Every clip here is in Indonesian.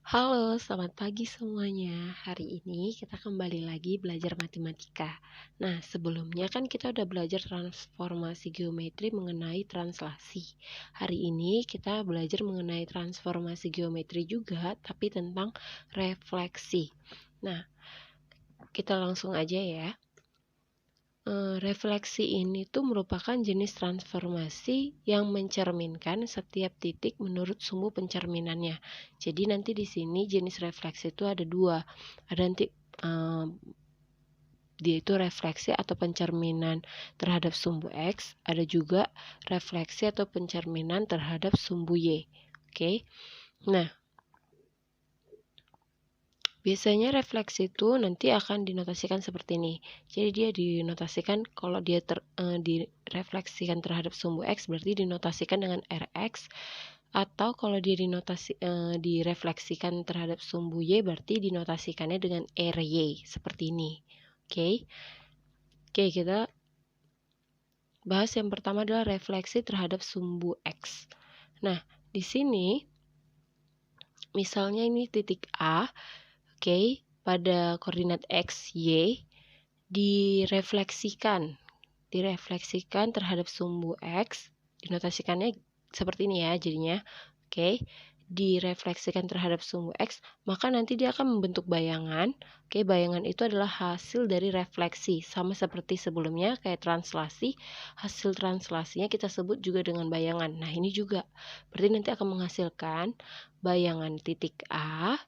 Halo, selamat pagi semuanya. Hari ini kita kembali lagi belajar matematika. Nah, sebelumnya kan kita udah belajar transformasi geometri mengenai translasi. Hari ini kita belajar mengenai transformasi geometri juga, tapi tentang refleksi. Nah, kita langsung aja ya. Refleksi ini tuh merupakan jenis transformasi yang mencerminkan setiap titik menurut sumbu pencerminannya. Jadi nanti di sini jenis refleksi itu ada dua. Ada nanti dia itu refleksi atau pencerminan terhadap sumbu X, ada juga refleksi atau pencerminan terhadap sumbu Y. Oke. Nah, biasanya refleksi itu nanti akan dinotasikan seperti ini. Jadi dia dinotasikan kalau dia direfleksikan terhadap sumbu X berarti dinotasikan dengan Rx, atau kalau dia direfleksikan terhadap sumbu Y berarti dinotasikannya dengan Ry seperti ini. Oke, kita bahas yang pertama adalah refleksi terhadap sumbu X. Nah, di sini misalnya ini titik A. Oke, pada koordinat X, Y direfleksikan terhadap sumbu X, dinotasikannya seperti ini ya jadinya. Oke, direfleksikan terhadap sumbu X, maka nanti dia akan membentuk bayangan. Oke, bayangan itu adalah hasil dari refleksi, sama seperti sebelumnya kayak translasi, hasil translasinya kita sebut juga dengan bayangan. Nah, ini juga berarti nanti akan menghasilkan bayangan titik A.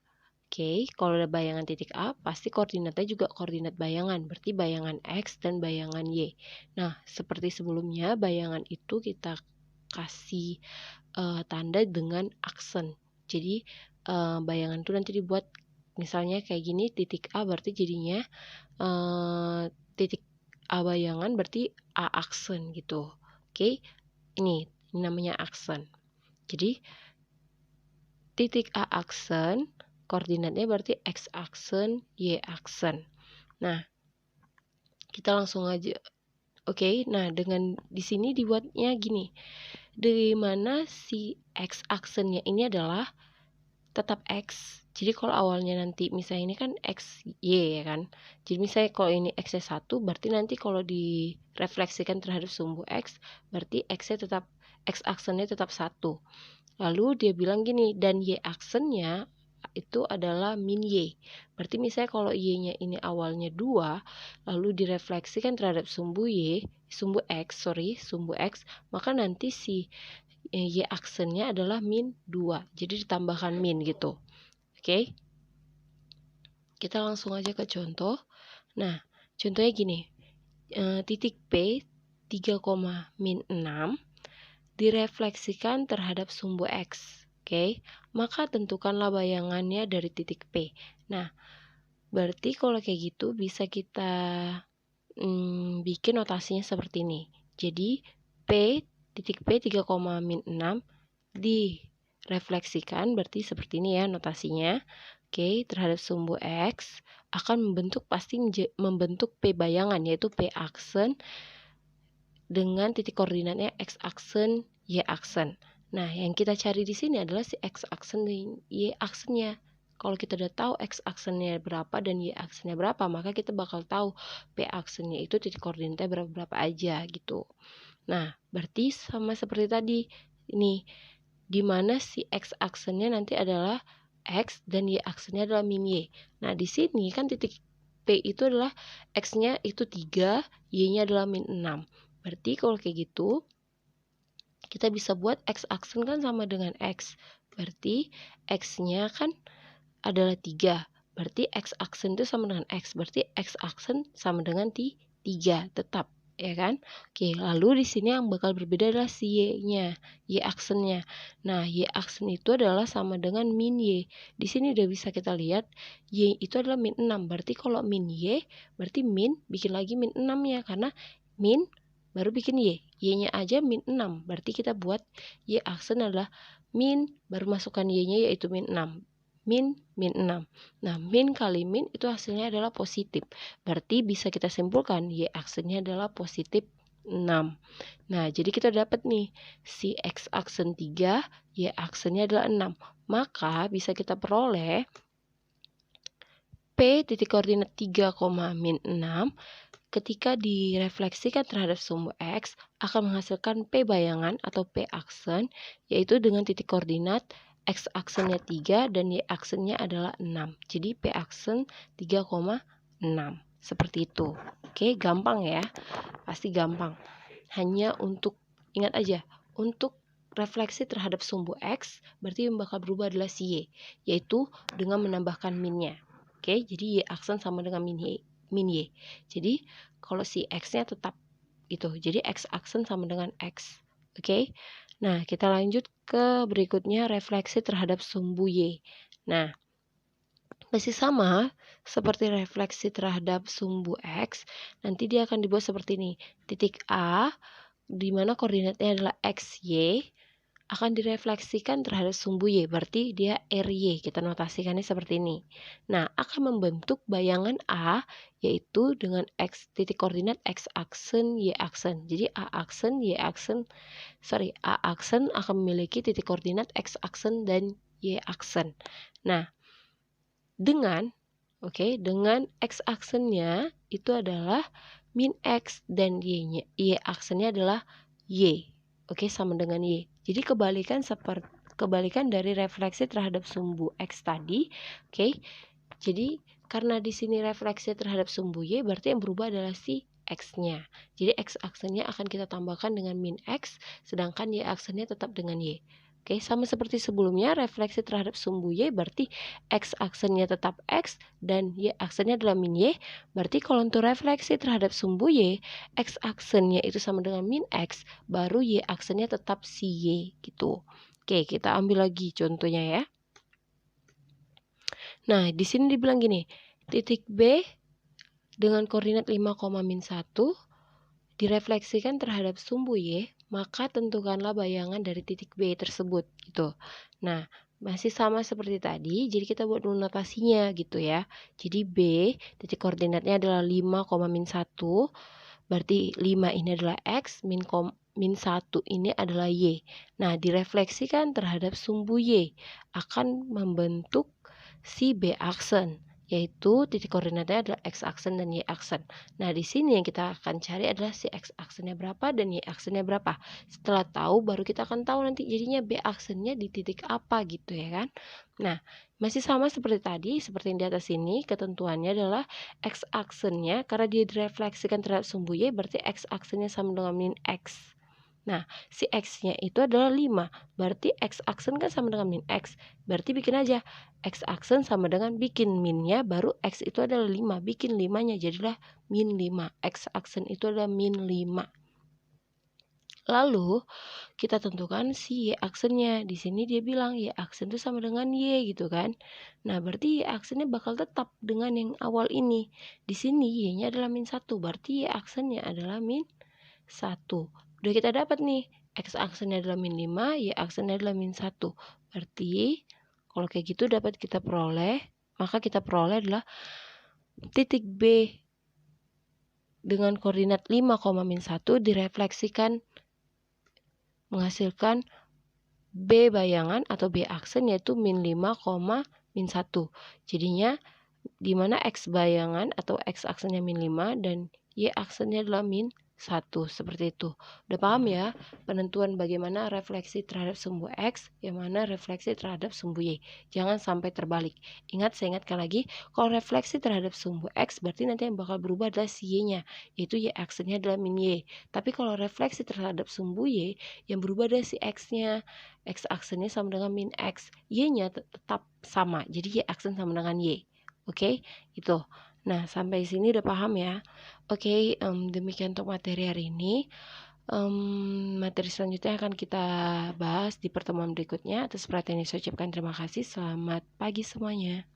Oke, kalau ada bayangan titik A, pasti koordinatnya juga koordinat bayangan, berarti bayangan X dan bayangan Y. Nah, seperti sebelumnya, bayangan itu kita kasih tanda dengan aksen. Jadi, bayangan itu nanti dibuat misalnya kayak gini, titik A berarti jadinya titik A bayangan berarti A aksen gitu. Oke, ini namanya aksen. Jadi, titik A aksen, koordinatnya berarti X aksen, Y aksen. Nah, kita langsung aja. Oke, nah dengan di sini dibuatnya gini. Di mana si X aksennya ini adalah tetap X. Jadi kalau awalnya nanti misalnya ini kan X, Y ya kan. Jadi misalnya kalau ini X-nya 1, berarti nanti kalau direfleksikan terhadap sumbu X, berarti X-nya tetap, X aksennya tetap 1. Lalu dia bilang gini, dan Y aksennya itu adalah min Y. Berarti misalnya kalau Y-nya ini awalnya 2, lalu direfleksikan terhadap sumbu X, maka nanti si Y aksennya adalah min 2. Jadi ditambahkan min gitu. Oke. Kita langsung aja ke contoh. Nah, contohnya gini. Titik P 3, min 6 direfleksikan terhadap sumbu X. Oke, maka tentukanlah bayangannya dari titik P. Nah, berarti kalau kayak gitu bisa kita bikin notasinya seperti ini. Jadi, titik P 3, min 6 direfleksikan, berarti seperti ini ya notasinya. Oke, terhadap sumbu X akan membentuk P bayangan, yaitu P aksen dengan titik koordinatnya X aksen, Y aksen. Nah, yang kita cari di sini adalah si X aksen dan Y aksennya. Kalau kita udah tahu X aksennya berapa dan Y aksennya berapa, maka kita bakal tahu P aksennya itu titik koordinatnya berapa aja gitu. Nah, berarti sama seperti tadi. Ini di mana si X aksennya nanti adalah X dan Y aksennya adalah min Y. Nah, di sini kan titik P itu adalah X-nya itu 3, Y-nya adalah min 6. Berarti kalau kayak gitu, kita bisa buat X aksen kan sama dengan X. Berarti X-nya kan adalah 3. Berarti X aksen itu sama dengan X. Berarti X aksen sama dengan 3 tetap. Ya kan? Oke, lalu di sini yang bakal berbeda adalah si Y-nya, Y aksennya. Nah, Y aksen itu adalah sama dengan min Y. Di sini udah bisa kita lihat Y itu adalah min 6. Berarti kalau min Y, berarti min bikin lagi min 6 ya, karena min baru bikin Y. Y-nya aja min 6. Berarti kita buat Y aksen adalah min, baru masukkan Y-nya yaitu min 6. Min 6. Nah, min kali min itu hasilnya adalah positif. Berarti bisa kita simpulkan Y aksennya adalah positif 6. Nah, jadi kita dapat nih si X aksen 3, Y aksennya adalah 6. maka bisa kita peroleh P titik koordinat 3, min 6 ketika direfleksikan terhadap sumbu X akan menghasilkan P bayangan atau P aksen, yaitu dengan titik koordinat X aksennya 3 dan Y aksennya adalah 6. Jadi P aksen 3,6. Seperti itu. Oke, gampang ya. Pasti gampang. Hanya untuk, ingat aja, untuk refleksi terhadap sumbu X, berarti yang bakal berubah adalah si Y, yaitu dengan menambahkan minnya. Oke, jadi Y aksen sama dengan min Y. Jadi kalau si X-nya tetap gitu. Jadi X aksen sama dengan X. Oke. Nah, kita lanjut ke berikutnya, refleksi terhadap sumbu Y. Nah, masih sama seperti refleksi terhadap sumbu X, nanti dia akan dibuat seperti ini. Titik A, di mana koordinatnya adalah X, Y, akan direfleksikan terhadap sumbu Y, berarti dia RY, kita notasikannya seperti ini. Nah, akan membentuk bayangan A, yaitu dengan X, titik koordinat X aksen, Y aksen. Jadi A aksen, A aksen akan memiliki titik koordinat X aksen dan Y aksen. Nah, dengan X aksennya itu adalah min X dan Y aksennya adalah Y. Sama dengan Y. Jadi kebalikan dari refleksi terhadap sumbu X tadi. Jadi karena di sini refleksi terhadap sumbu Y, berarti yang berubah adalah si X-nya. Jadi X aksennya akan kita tambahkan dengan min X, sedangkan Y aksennya tetap dengan Y. Sama seperti sebelumnya, refleksi terhadap sumbu Y berarti X aksennya tetap X dan Y aksennya adalah min Y. Berarti kalau untuk refleksi terhadap sumbu Y, X aksennya itu sama dengan min X, baru Y aksennya tetap si Y gitu. Kita ambil lagi contohnya ya. Nah, di sini dibilang gini, titik B dengan koordinat 5, min 1 direfleksikan terhadap sumbu Y, maka tentukanlah bayangan dari titik B tersebut gitu. Nah, masih sama seperti tadi, jadi kita buat dulu notasinya gitu ya. Jadi B, titik koordinatnya adalah 5, min 1, berarti 5 ini adalah X, min 1 ini adalah Y. Nah, direfleksikan terhadap sumbu Y akan membentuk si B aksen, yaitu titik koordinatnya adalah X aksen dan Y aksen. Nah, di sini yang kita akan cari adalah si X aksennya berapa dan Y aksennya berapa. Setelah tahu, baru kita akan tahu nanti jadinya B aksennya di titik apa gitu ya kan. Nah, masih sama seperti tadi, seperti yang di atas ini, ketentuannya adalah X aksennya, karena dia direfleksikan terhadap sumbu Y, berarti X aksennya sama dengan min X. Nah, si X-nya itu adalah 5, berarti X aksen kan sama dengan min X, berarti bikin aja X aksen sama dengan bikin minnya, baru X itu adalah 5, bikin 5-nya jadilah min 5, X aksen itu adalah min 5. Lalu, kita tentukan si Y aksennya, di sini dia bilang Y aksen itu sama dengan Y gitu kan. Nah, berarti Y aksennya bakal tetap dengan yang awal ini. Di sini Y-nya adalah min 1, berarti Y aksennya adalah min 1. Udah kita dapat nih, X aksennya adalah min 5, Y aksennya adalah min 1. Berarti, kalau kayak gitu dapat kita peroleh, maka kita peroleh adalah titik B dengan koordinat 5, min 1 direfleksikan menghasilkan B bayangan atau B aksen, yaitu min 5, min 1. Jadinya, di mana X bayangan atau X aksennya min 5 dan Y aksennya adalah min 1, seperti itu. Udah paham ya penentuan bagaimana refleksi terhadap sumbu X, yang mana refleksi terhadap sumbu Y. Jangan sampai terbalik. Saya ingatkan lagi, kalau refleksi terhadap sumbu X berarti nanti yang bakal berubah adalah si Y-nya, yaitu Y aksennya adalah min Y. Tapi kalau refleksi terhadap sumbu Y, yang berubah adalah si X-nya. X aksennya sama dengan min X, Y-nya tetap sama, jadi Y aksen sama dengan Y. Itu. Nah, sampai sini udah paham ya. Demikian untuk materi hari ini. Materi selanjutnya akan kita bahas di pertemuan berikutnya. Atas perhatian yang saya ucapkan terima kasih. Selamat pagi semuanya.